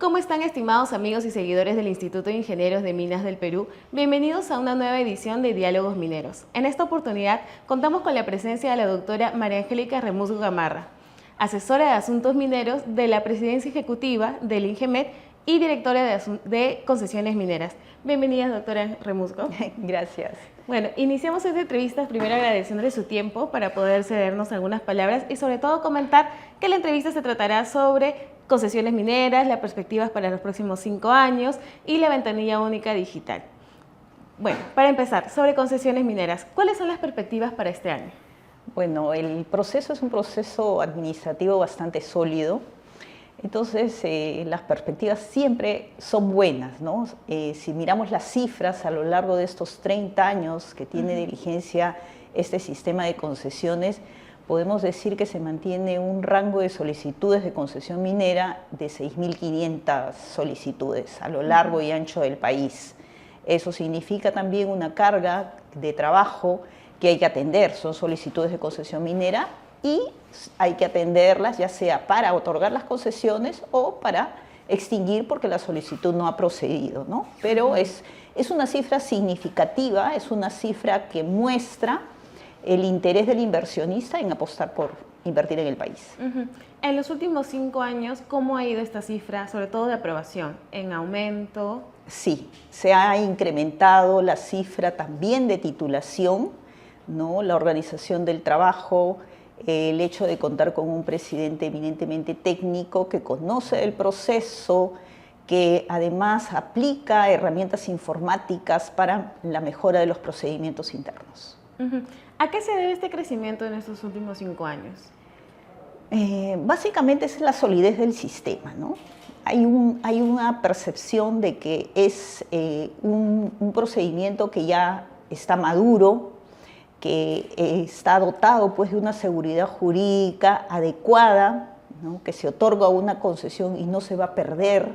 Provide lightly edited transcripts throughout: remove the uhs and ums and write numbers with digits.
¿Cómo están, estimados amigos y seguidores del Instituto de Ingenieros de Minas del Perú? Bienvenidos a una nueva edición de Diálogos Mineros. En esta oportunidad contamos con la presencia de la doctora María Angélica Remusgo Gamarra, asesora de Asuntos Mineros de la Presidencia Ejecutiva del INGEMET y directora de Concesiones Mineras. Bienvenida, doctora Remusgo. Gracias. Bueno, iniciamos esta entrevista primero agradeciéndole su tiempo para poder cedernos algunas palabras y sobre todo comentar que la entrevista se tratará sobre concesiones mineras, las perspectivas para los próximos 5 años y la ventanilla única digital. Bueno, para empezar, sobre concesiones mineras, ¿cuáles son las perspectivas para este año? Bueno, el proceso es un proceso administrativo bastante sólido, entonces las perspectivas siempre son buenas, ¿no? Si miramos las cifras a lo largo de estos 30 años que tiene de vigencia este sistema de concesiones, podemos decir que se mantiene un rango de solicitudes de concesión minera de 6.500 solicitudes a lo largo y ancho del país. Eso significa también una carga de trabajo que hay que atender. Son solicitudes de concesión minera y hay que atenderlas ya sea para otorgar las concesiones o para extinguir porque la solicitud no ha procedido, ¿no? Pero es una cifra significativa, es una cifra que muestra el interés del inversionista en apostar por invertir en el país. En los últimos 5 años, ¿cómo ha ido esta cifra, sobre todo de aprobación? ¿En aumento? Sí, se ha incrementado la cifra también de titulación, ¿no? La organización del trabajo, el hecho de contar con un presidente eminentemente técnico que conoce el proceso, que además aplica herramientas informáticas para la mejora de los procedimientos internos. ¿A qué se debe este crecimiento en estos últimos 5 años? Básicamente es la solidez del sistema, ¿no? Hay una percepción de que es un procedimiento que ya está maduro, que está dotado pues, de una seguridad jurídica adecuada, ¿no? Que se otorga una concesión y no se va a perder,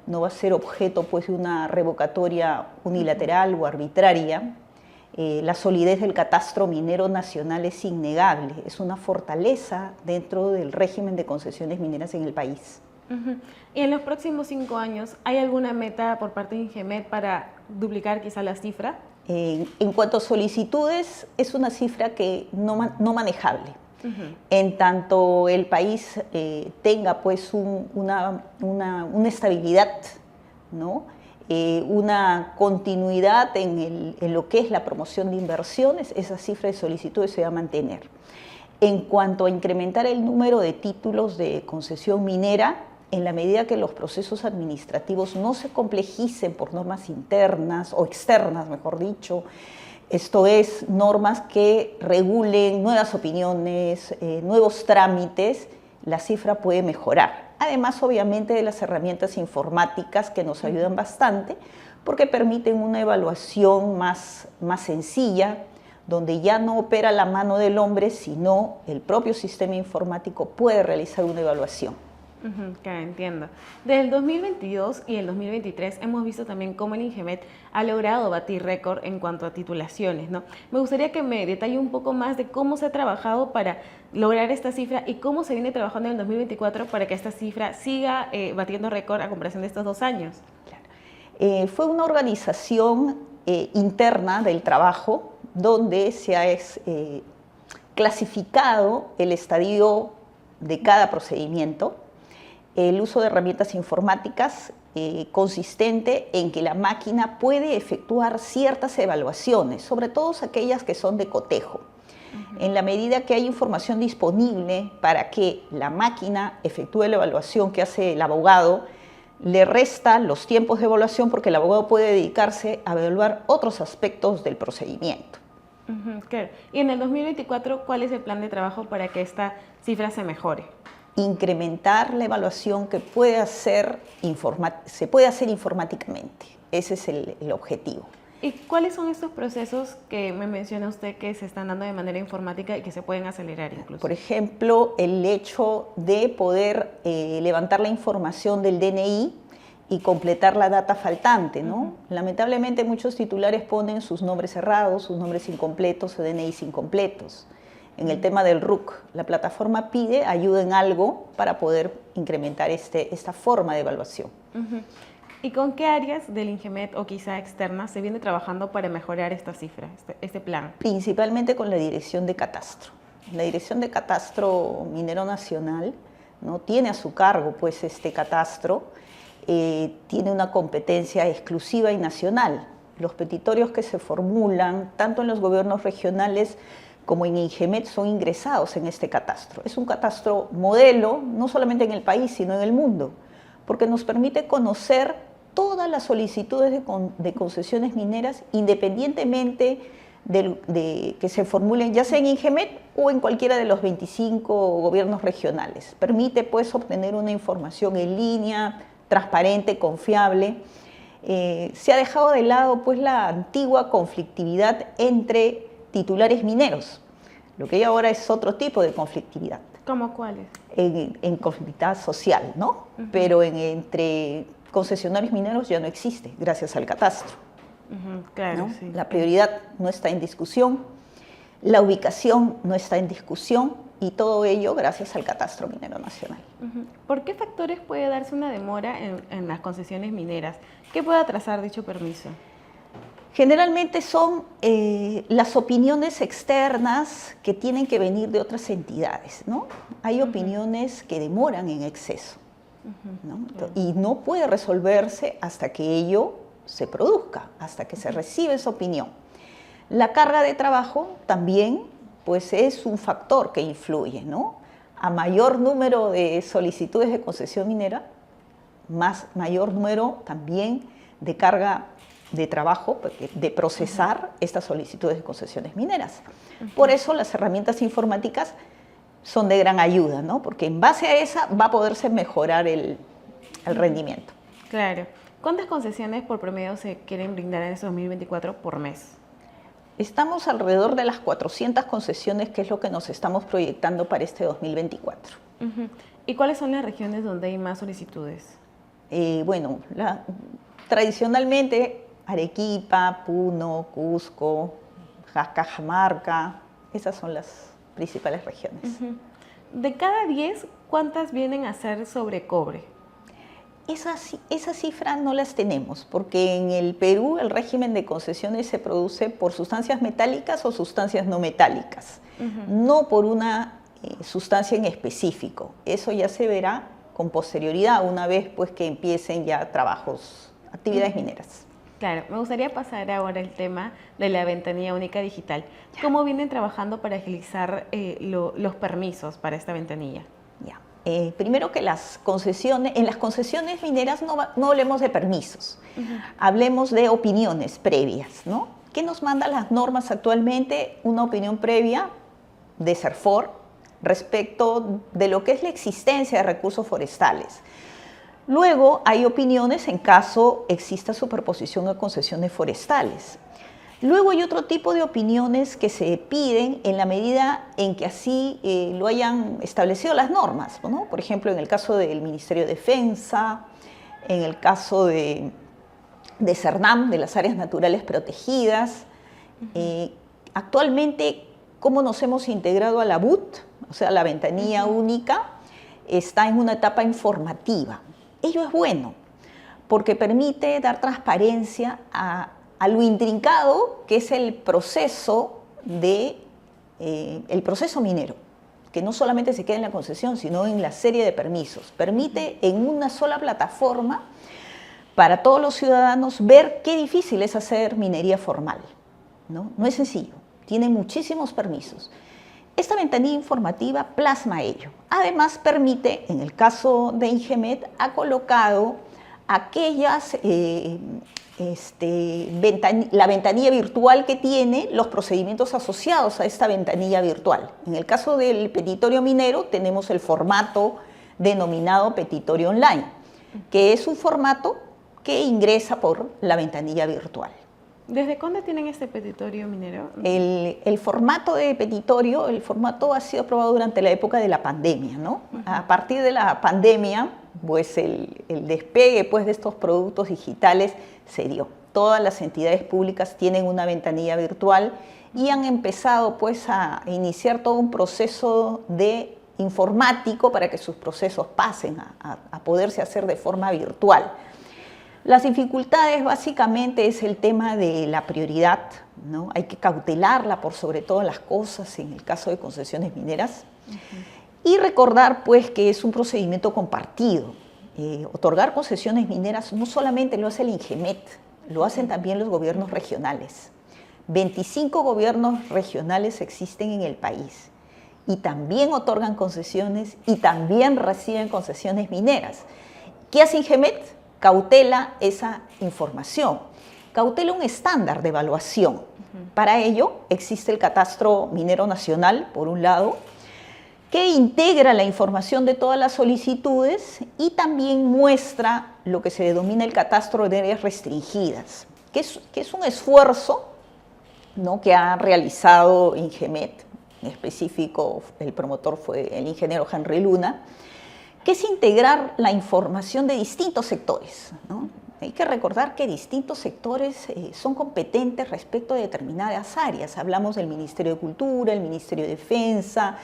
no va a ser objeto pues, de una revocatoria unilateral o arbitraria. La solidez del catastro minero nacional es innegable, es una fortaleza dentro del régimen de concesiones mineras en el país. ¿Y en los próximos 5 años hay alguna meta por parte de INGEMET para duplicar quizá la cifra? En cuanto a solicitudes, es una cifra que no manejable. En tanto el país tenga pues una estabilidad, ¿no? Una continuidad en lo que es la promoción de inversiones, esa cifra de solicitudes se va a mantener. En cuanto a incrementar el número de títulos de concesión minera, en la medida que los procesos administrativos no se complejicen por normas internas o externas, mejor dicho, esto es, normas que regulen nuevas opiniones, nuevos trámites, la cifra puede mejorar. Además, obviamente, de las herramientas informáticas que nos ayudan bastante porque permiten una evaluación más sencilla, donde ya no opera la mano del hombre, sino el propio sistema informático puede realizar una evaluación. Claro, entiendo. Desde el 2022 y el 2023 hemos visto también cómo el INGEMET ha logrado batir récord en cuanto a titulaciones, ¿no? Me gustaría que me detalle un poco más de cómo se ha trabajado para lograr esta cifra y cómo se viene trabajando en el 2024 para que esta cifra siga batiendo récord a comparación de estos 2 años. Claro. Fue una organización interna del trabajo donde se ha clasificado el estadio de cada procedimiento, el uso de herramientas informáticas consistente en que la máquina puede efectuar ciertas evaluaciones, sobre todo aquellas que son de cotejo. En la medida que hay información disponible para que la máquina efectúe la evaluación que hace el abogado, le resta los tiempos de evaluación porque el abogado puede dedicarse a evaluar otros aspectos del procedimiento. Claro. Y en el 2024, ¿cuál es el plan de trabajo para que esta cifra se mejore? Incrementar la evaluación que se puede hacer informáticamente. Ese es el objetivo. ¿Y cuáles son estos procesos que me menciona usted que se están dando de manera informática y que se pueden acelerar incluso? Por ejemplo, el hecho de poder levantar la información del DNI y completar la data faltante, ¿no? Lamentablemente muchos titulares ponen sus nombres errados, sus nombres incompletos o DNIs incompletos. En el tema del RUC, la plataforma pide ayuda en algo para poder incrementar esta forma de evaluación. ¿Y con qué áreas del INGEMET o quizá externas se viene trabajando para mejorar esta cifra, este plan? Principalmente con la Dirección de Catastro. La Dirección de Catastro Minero Nacional, ¿no?, tiene a su cargo pues este catastro, tiene una competencia exclusiva y nacional. Los petitorios que se formulan tanto en los gobiernos regionales como en INGEMET son ingresados en este catastro. Es un catastro modelo, no solamente en el país, sino en el mundo, porque nos permite conocer todas las solicitudes de concesiones mineras independientemente de que se formulen ya sea en INGEMET o en cualquiera de los 25 gobiernos regionales. Permite pues obtener una información en línea, transparente, confiable. Se ha dejado de lado pues la antigua conflictividad entre titulares mineros, lo que hay ahora es otro tipo de conflictividad. ¿Cómo cuáles? En conflictividad social, ¿no? Pero entre concesionarios mineros ya no existe, gracias al catastro. Claro, ¿no? sí. La prioridad no está en discusión, la ubicación no está en discusión y todo ello gracias al Catastro Minero Nacional. ¿Por qué factores puede darse una demora en las concesiones mineras? ¿Qué puede atrasar dicho permiso? Generalmente son las opiniones externas que tienen que venir de otras entidades, ¿no? Hay opiniones que demoran en exceso, ¿no? Y no puede resolverse hasta que ello se produzca, hasta que se recibe esa opinión. La carga de trabajo también pues, es un factor que influye, ¿no? A mayor número de solicitudes de concesión minera, mayor número también de carga de trabajo, de procesar estas solicitudes de concesiones mineras. Por eso las herramientas informáticas son de gran ayuda, ¿no? Porque en base a esa va a poderse mejorar el rendimiento. Claro. ¿Cuántas concesiones por promedio se quieren brindar en este 2024 por mes? Estamos alrededor de las 400 concesiones, que es lo que nos estamos proyectando para este 2024. ¿Y cuáles son las regiones donde hay más solicitudes? Bueno, tradicionalmente Arequipa, Puno, Cusco, Cajamarca, esas son las principales regiones. De cada 10, ¿cuántas vienen a ser sobre cobre? Esa cifra no las tenemos, porque en el Perú el régimen de concesiones se produce por sustancias metálicas o sustancias no metálicas, no por una sustancia en específico. Eso ya se verá con posterioridad, una vez pues, que empiecen ya trabajos, actividades mineras. Claro, me gustaría pasar ahora al tema de la ventanilla única digital. ¿Cómo vienen trabajando para agilizar los permisos para esta ventanilla? Ya. Primero que en las concesiones mineras no hablemos de permisos, hablemos de opiniones previas, ¿no? ¿Qué nos mandan las normas actualmente? Una opinión previa de CERFOR respecto de lo que es la existencia de recursos forestales. Luego hay opiniones en caso exista superposición a concesiones forestales. Luego hay otro tipo de opiniones que se piden en la medida en que así lo hayan establecido las normas, ¿no? Por ejemplo, en el caso del Ministerio de Defensa, en el caso de CERNAM, de las áreas naturales protegidas. Actualmente, ¿cómo nos hemos integrado a la BUT? O sea, la ventanilla única está en una etapa informativa. Ello es bueno, porque permite dar transparencia a lo intrincado que es el proceso minero, que no solamente se queda en la concesión, sino en la serie de permisos. Permite en una sola plataforma para todos los ciudadanos ver qué difícil es hacer minería formal, ¿no? No es sencillo, tiene muchísimos permisos. Esta ventanilla informativa plasma ello. Además permite, en el caso de INGEMET, ha colocado aquellas la ventanilla virtual que tiene los procedimientos asociados a esta ventanilla virtual. En el caso del petitorio minero tenemos el formato denominado petitorio online, que es un formato que ingresa por la ventanilla virtual. ¿Desde cuándo tienen este petitorio minero? El formato de petitorio, ha sido aprobado durante la época de la pandemia, ¿no? A partir de la pandemia, pues el despegue pues, de estos productos digitales se dio. Todas las entidades públicas tienen una ventanilla virtual y han empezado pues a iniciar todo un proceso de informático para que sus procesos pasen a poderse hacer de forma virtual. Las dificultades básicamente es el tema de la prioridad, ¿no? Hay que cautelarla por sobre todas las cosas en el caso de concesiones mineras. Y recordar pues que es un procedimiento compartido. Otorgar concesiones mineras no solamente lo hace el INGEMET, lo hacen también los gobiernos regionales. 25 gobiernos regionales existen en el país y también otorgan concesiones y también reciben concesiones mineras. ¿Qué hace INGEMET? Cautela esa información, cautela un estándar de evaluación. Para ello existe el Catastro Minero Nacional, por un lado, que integra la información de todas las solicitudes y también muestra lo que se denomina el catastro de áreas restringidas, que es un esfuerzo, ¿no?, que ha realizado INGEMET, en específico el promotor fue el ingeniero Henry Luna, que es integrar la información de distintos sectores, ¿no? Hay que recordar que distintos sectores son competentes respecto de determinadas áreas. Hablamos del Ministerio de Cultura, el Ministerio de Defensa,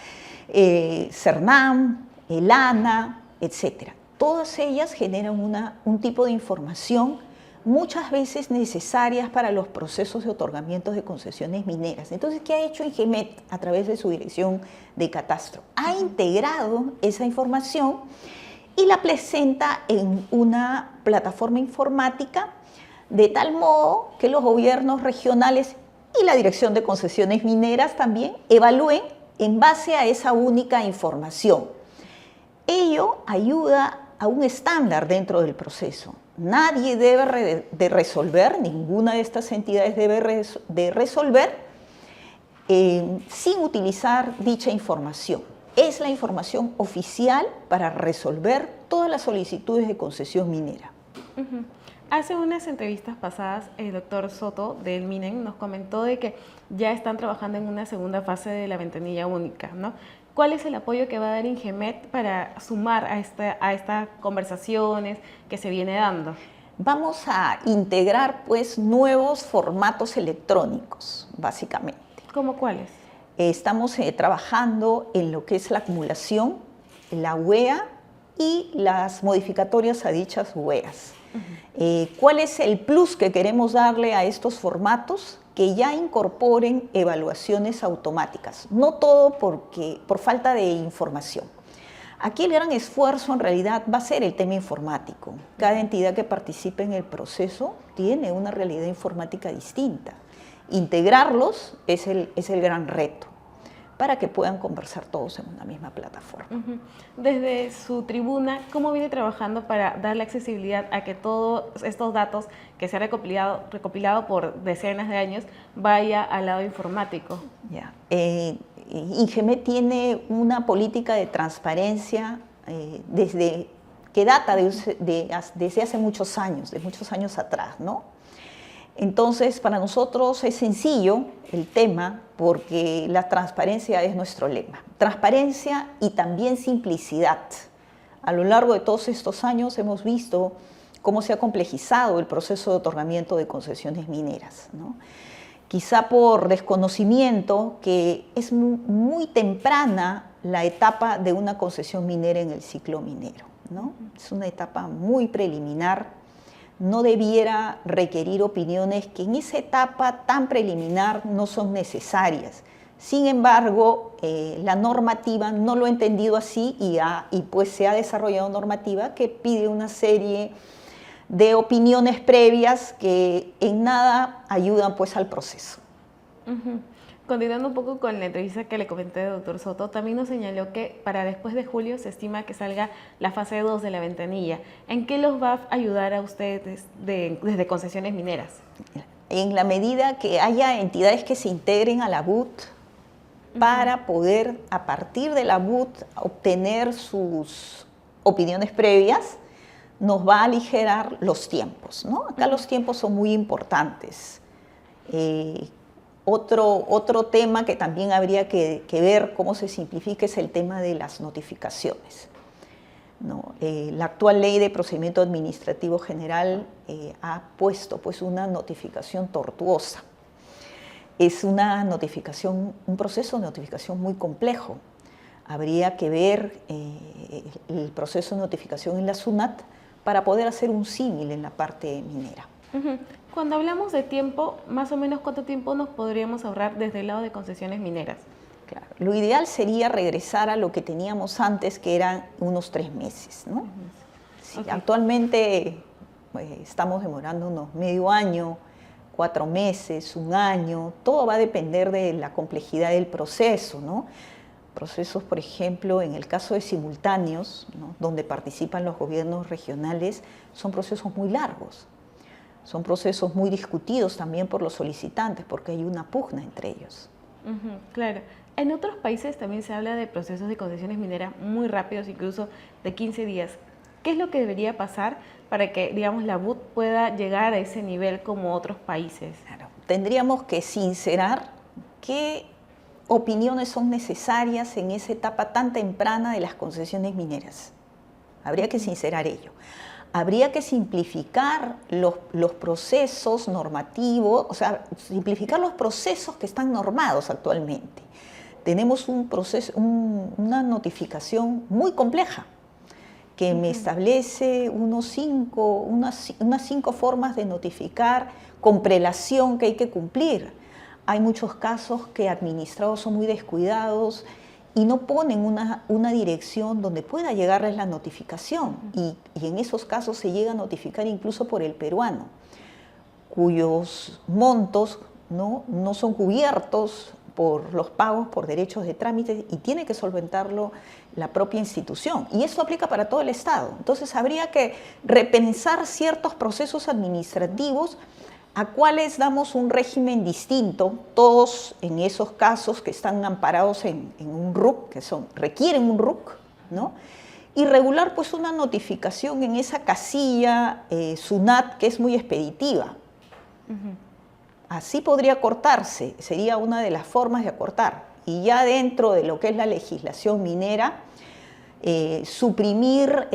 CERNAM, el ANA, etc. Todas ellas generan un tipo de información muchas veces necesarias para los procesos de otorgamiento de concesiones mineras. Entonces, ¿qué ha hecho INGEMET a través de su dirección de catastro? Ha integrado esa información y la presenta en una plataforma informática de tal modo que los gobiernos regionales y la Dirección de Concesiones Mineras también evalúen en base a esa única información. Ello ayuda a un estándar dentro del proceso. Nadie debe de resolver, ninguna de estas entidades debe de resolver sin utilizar dicha información. Es la información oficial para resolver todas las solicitudes de concesión minera. Hace unas entrevistas pasadas, el doctor Soto del MINEN nos comentó de que ya están trabajando en una segunda fase de la ventanilla única, ¿no? ¿Cuál es el apoyo que va a dar INGEMET para sumar a estas conversaciones que se viene dando? Vamos a integrar pues nuevos formatos electrónicos, básicamente. ¿Cómo cuáles? Estamos trabajando en lo que es la acumulación, la UEA y las modificatorias a dichas UEAs. ¿Cuál es el plus que queremos darle a estos formatos? Que ya incorporen evaluaciones automáticas, no todo por falta de información. Aquí el gran esfuerzo en realidad va a ser el tema informático. Cada entidad que participe en el proceso tiene una realidad informática distinta. Integrarlos es el gran reto para que puedan conversar todos en una misma plataforma. Desde su tribuna, ¿cómo viene trabajando para darle accesibilidad a que todos estos datos que se han recopilado por decenas de años vaya al lado informático? INGEMET tiene una política de transparencia que data desde hace muchos años, de muchos años atrás, ¿no? Entonces, para nosotros es sencillo el tema porque la transparencia es nuestro lema. Transparencia y también simplicidad. A lo largo de todos estos años hemos visto cómo se ha complejizado el proceso de otorgamiento de concesiones mineras, ¿no? Quizá por desconocimiento que es muy temprana la etapa de una concesión minera en el ciclo minero, ¿no? Es una etapa muy preliminar. No debiera requerir opiniones que en esa etapa tan preliminar no son necesarias. Sin embargo, la normativa no lo ha entendido así y pues se ha desarrollado normativa que pide una serie de opiniones previas que en nada ayudan pues al proceso. Continuando un poco con la entrevista que le comenté, doctor Soto, también nos señaló que para después de julio se estima que salga la fase 2 de la ventanilla. ¿En qué los va a ayudar a ustedes desde concesiones mineras? En la medida que haya entidades que se integren a la BUT para poder, a partir de la BUT, obtener sus opiniones previas, nos va a aligerar los tiempos, ¿no? Acá los tiempos son muy importantes. Otro tema que también habría que ver cómo se simplifica es el tema de las notificaciones, ¿no? La actual ley de procedimiento administrativo general ha puesto pues una notificación tortuosa. es una notificación, un proceso de notificación muy complejo. Habría que ver el proceso de notificación en la SUNAT para poder hacer un símil en la parte minera. Cuando hablamos de tiempo, más o menos ¿cuánto tiempo nos podríamos ahorrar desde el lado de concesiones mineras? Claro. Lo ideal sería regresar a lo que teníamos antes, que eran unos 3 meses, ¿no? Sí, okay. Actualmente estamos demorando unos medio año, 4 meses, 1 año. Todo va a depender de la complejidad del proceso, ¿no? Procesos, por ejemplo, en el caso de simultáneos, ¿no?, donde participan los gobiernos regionales, son procesos muy largos. Son procesos muy discutidos también por los solicitantes, porque hay una pugna entre ellos. Claro. En otros países también se habla de procesos de concesiones mineras muy rápidos, incluso de 15 días. ¿Qué es lo que debería pasar para que, digamos, la BUT pueda llegar a ese nivel como otros países? Claro. Tendríamos que sincerar qué opiniones son necesarias en esa etapa tan temprana de las concesiones mineras. Habría que sincerar ello. Habría que simplificar los procesos normativos, o sea, simplificar los procesos que están normados actualmente. Tenemos un proceso, una notificación muy compleja que me establece unas 5 formas de notificar con prelación que hay que cumplir. Hay muchos casos que administrados son muy descuidados y no ponen una dirección donde pueda llegarles la notificación. Y en esos casos se llega a notificar incluso por el peruano, cuyos montos no son cubiertos por los pagos por derechos de trámite y tiene que solventarlo la propia institución. Y eso aplica para todo el Estado. Entonces habría que repensar ciertos procesos administrativos a cuales damos un régimen distinto, todos en esos casos que están amparados en un RUC, que requieren un RUC, ¿no? Y regular pues una notificación en esa casilla SUNAT que es muy expeditiva. Así podría acortarse, sería una de las formas de acortar. Y ya dentro de lo que es la legislación minera, suprimir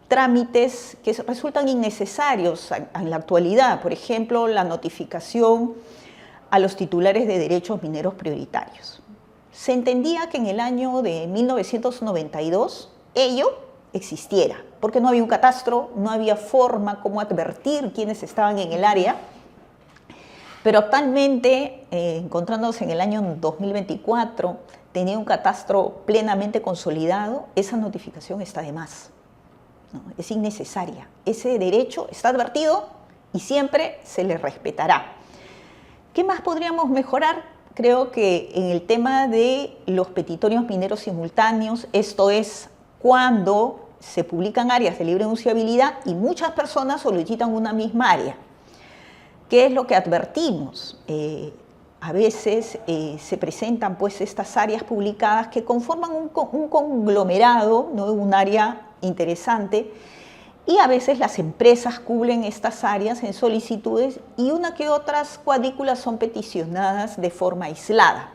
trámites que resultan innecesarios en la actualidad. Por ejemplo, la notificación a los titulares de derechos mineros prioritarios. Se entendía que en el año de 1992 ello existiera, porque no había un catastro, no había forma como advertir quiénes estaban en el área. Pero actualmente, encontrándose en el año 2024, tenía un catastro plenamente consolidado, esa notificación está de más. No, es innecesaria. Ese derecho está advertido y siempre se le respetará. ¿Qué más podríamos mejorar? Creo que en el tema de los petitorios mineros simultáneos, esto es cuando se publican áreas de libre enunciabilidad y muchas personas solicitan una misma área. ¿Qué es lo que advertimos? A veces se presentan pues estas áreas publicadas que conforman un conglomerado, ¿no?, un área interesante, y a veces las empresas cubren estas áreas en solicitudes y una que otras cuadrículas son peticionadas de forma aislada.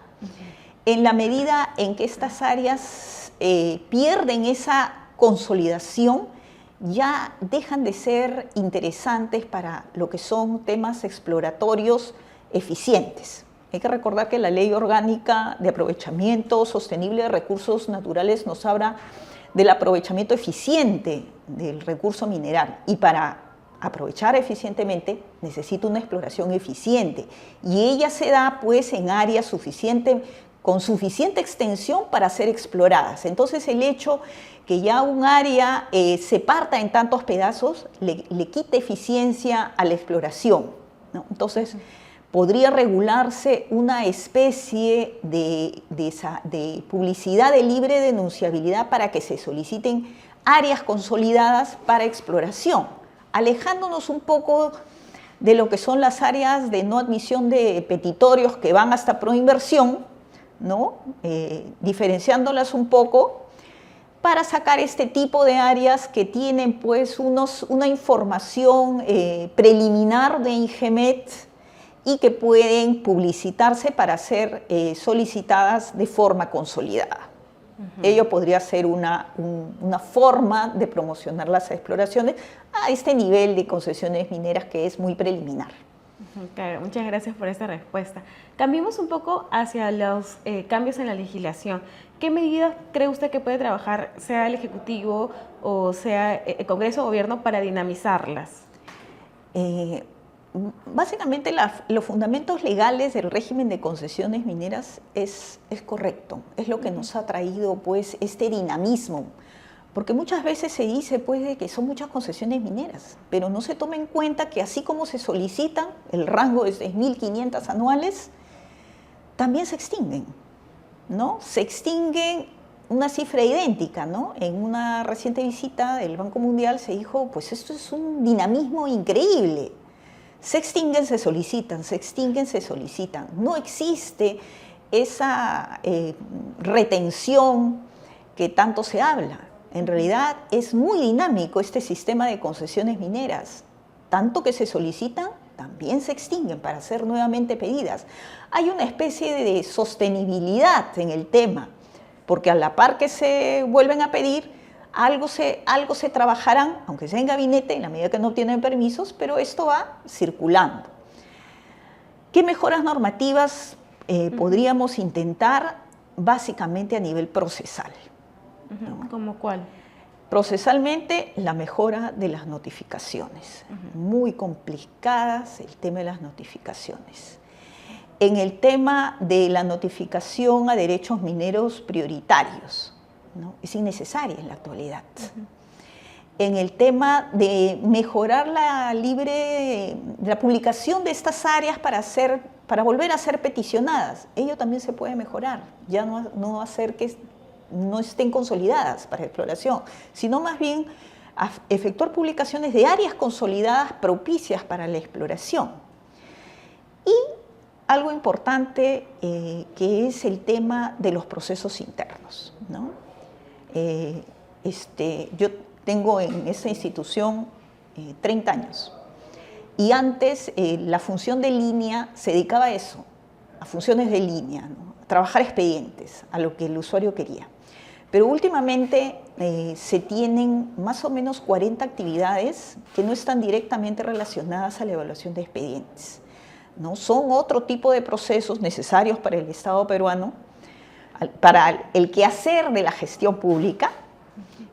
En la medida en que estas áreas pierden esa consolidación, ya dejan de ser interesantes para lo que son temas exploratorios eficientes. Hay que recordar que la Ley Orgánica de Aprovechamiento Sostenible de Recursos Naturales nos habla del aprovechamiento eficiente del recurso mineral, y para aprovechar eficientemente necesita una exploración eficiente, y ella se da pues en áreas con suficiente extensión para ser exploradas. Entonces el hecho que ya un área se parta en tantos pedazos le quita eficiencia a la exploración, ¿no? Entonces podría regularse una especie de publicidad de libre denunciabilidad para que se soliciten áreas consolidadas para exploración, alejándonos un poco de lo que son las áreas de no admisión de petitorios que van hasta proinversión, ¿no? Diferenciándolas un poco para sacar este tipo de áreas que tienen pues una información preliminar de INGEMET y que pueden publicitarse para ser solicitadas de forma consolidada. Ello podría ser una forma de promocionar las exploraciones a este nivel de concesiones mineras que es muy preliminar. Claro, muchas gracias por esta respuesta. Cambiemos un poco hacia los cambios en la legislación. ¿Qué medidas cree usted que puede trabajar, sea el Ejecutivo o sea el Congreso o Gobierno, para dinamizarlas? Eh, Básicamente los fundamentos legales del régimen de concesiones mineras es correcto, es lo que nos ha traído pues este dinamismo, porque muchas veces se dice pues de que son muchas concesiones mineras, pero no se toma en cuenta que así como se solicitan, el rango es de 1.500 anuales, también se extinguen, ¿no? Se extinguen una cifra idéntica, ¿no? En una reciente visita del Banco Mundial se dijo, pues esto es un dinamismo increíble. Se extinguen, se solicitan, se extinguen, se solicitan. No existe esa retención que tanto se habla. En realidad es muy dinámico este sistema de concesiones mineras. Tanto que se solicitan, también se extinguen para ser nuevamente pedidas. Hay una especie de sostenibilidad en el tema, porque a la par que se vuelven a pedir, algo se trabajarán, aunque sea en gabinete, en la medida que no obtienen permisos, pero esto va circulando. ¿Qué mejoras normativas podríamos intentar? Básicamente a nivel procesal, ¿no? ¿Cómo cuál? Procesalmente, la mejora de las notificaciones. Muy complicadas el tema de las notificaciones. En el tema de la notificación a derechos mineros prioritarios, ¿no? Es innecesaria en la actualidad. En el tema de mejorar la publicación de estas áreas para volver a ser peticionadas, ello también se puede mejorar, ya no hacer que no estén consolidadas para exploración, sino más bien efectuar publicaciones de áreas consolidadas propicias para la exploración. Y algo importante que es el tema de los procesos internos, ¿no? Yo tengo en esta institución 30 años y antes la función de línea se dedicaba a eso, a funciones de línea, ¿no? A trabajar expedientes, a lo que el usuario quería. Pero últimamente se tienen más o menos 40 actividades que no están directamente relacionadas a la evaluación de expedientes, ¿no? Son otro tipo de procesos necesarios para el Estado peruano, para el quehacer de la gestión pública,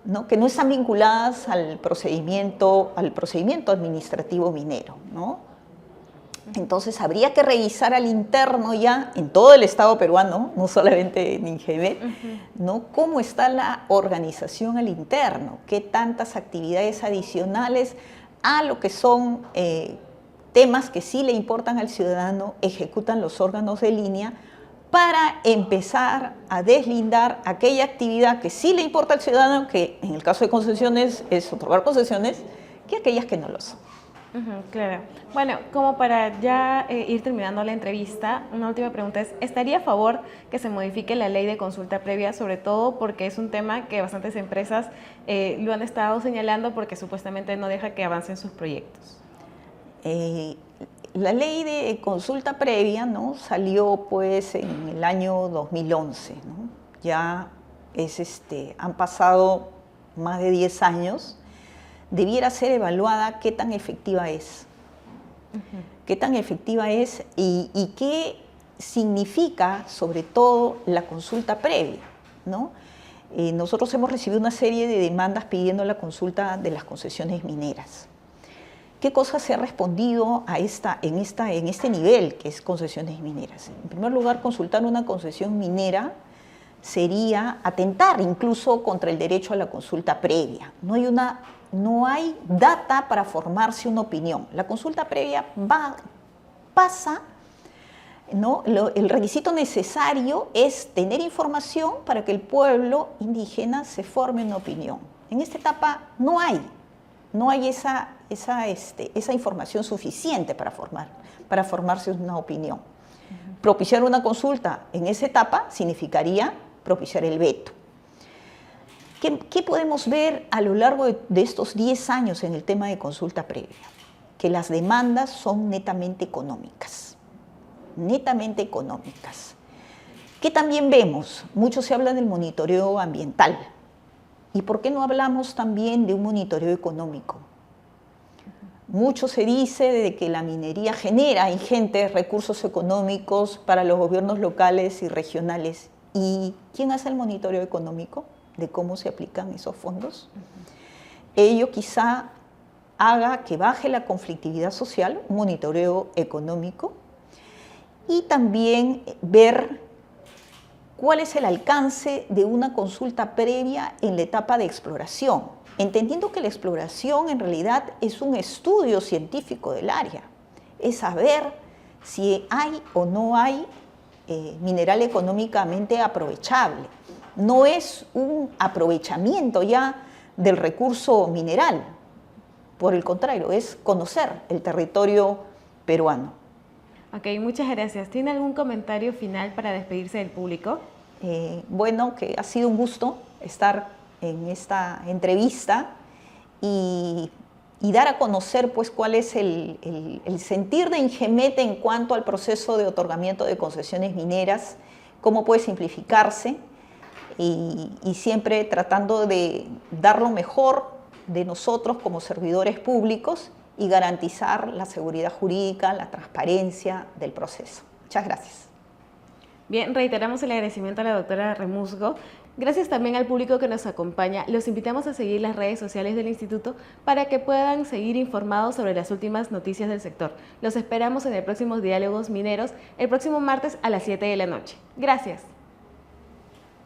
¿no? Que no están vinculadas al procedimiento administrativo minero, ¿no? Entonces habría que revisar al interno ya en todo el Estado peruano, no solamente en INGB, ¿no? Cómo está la organización al interno, qué tantas actividades adicionales a lo que son temas que sí le importan al ciudadano ejecutan los órganos de línea, para empezar a deslindar aquella actividad que sí le importa al ciudadano, que en el caso de concesiones es otorgar concesiones, que aquellas que no lo son. Claro. Bueno, como para ya ir terminando la entrevista, una última pregunta es, ¿estaría a favor que se modifique la ley de consulta previa, sobre todo porque es un tema que bastantes empresas lo han estado señalando porque supuestamente no deja que avancen sus proyectos? La ley de consulta previa, ¿no? Salió pues en el año 2011, ¿no? Ya han pasado más de 10 años. Debiera ser evaluada qué tan efectiva es. Qué tan efectiva es y qué significa sobre todo la consulta previa, ¿no? Nosotros hemos recibido una serie de demandas pidiendo la consulta de las concesiones mineras. ¿Qué cosas se ha respondido en este nivel que es concesiones mineras? En primer lugar, consultar una concesión minera sería atentar incluso contra el derecho a la consulta previa. No hay data para formarse una opinión. La consulta previa pasa, ¿no? El requisito necesario es tener información para que el pueblo indígena se forme una opinión. En esta etapa no hay esa información suficiente para formarse una opinión. Propiciar una consulta en esa etapa significaría propiciar el veto. ¿Qué podemos ver a lo largo de estos 10 años en el tema de consulta previa? Que las demandas son netamente económicas. Netamente económicas. ¿Qué también vemos? Mucho se habla del monitoreo ambiental. ¿Y por qué no hablamos también de un monitoreo económico? Mucho se dice de que la minería genera ingentes recursos económicos para los gobiernos locales y regionales. ¿Y quién hace el monitoreo económico de cómo se aplican esos fondos? Ello quizá haga que baje la conflictividad social, un monitoreo económico, y también ver cuál es el alcance de una consulta previa en la etapa de exploración, entendiendo que la exploración en realidad es un estudio científico del área, es saber si hay o no hay mineral económicamente aprovechable. No es un aprovechamiento ya del recurso mineral, por el contrario, es conocer el territorio peruano. Ok, muchas gracias. ¿Tiene algún comentario final para despedirse del público? Bueno, que ha sido un gusto estar en esta entrevista y dar a conocer pues cuál es el sentir de Ingemet en cuanto al proceso de otorgamiento de concesiones mineras, cómo puede simplificarse y siempre tratando de dar lo mejor de nosotros como servidores públicos y garantizar la seguridad jurídica, la transparencia del proceso. Muchas gracias. Bien, reiteramos el agradecimiento a la doctora Remusgo. Gracias también al público que nos acompaña. Los invitamos a seguir las redes sociales del Instituto para que puedan seguir informados sobre las últimas noticias del sector. Los esperamos en el próximo Diálogos Mineros, el próximo martes a las 7 de la noche. Gracias.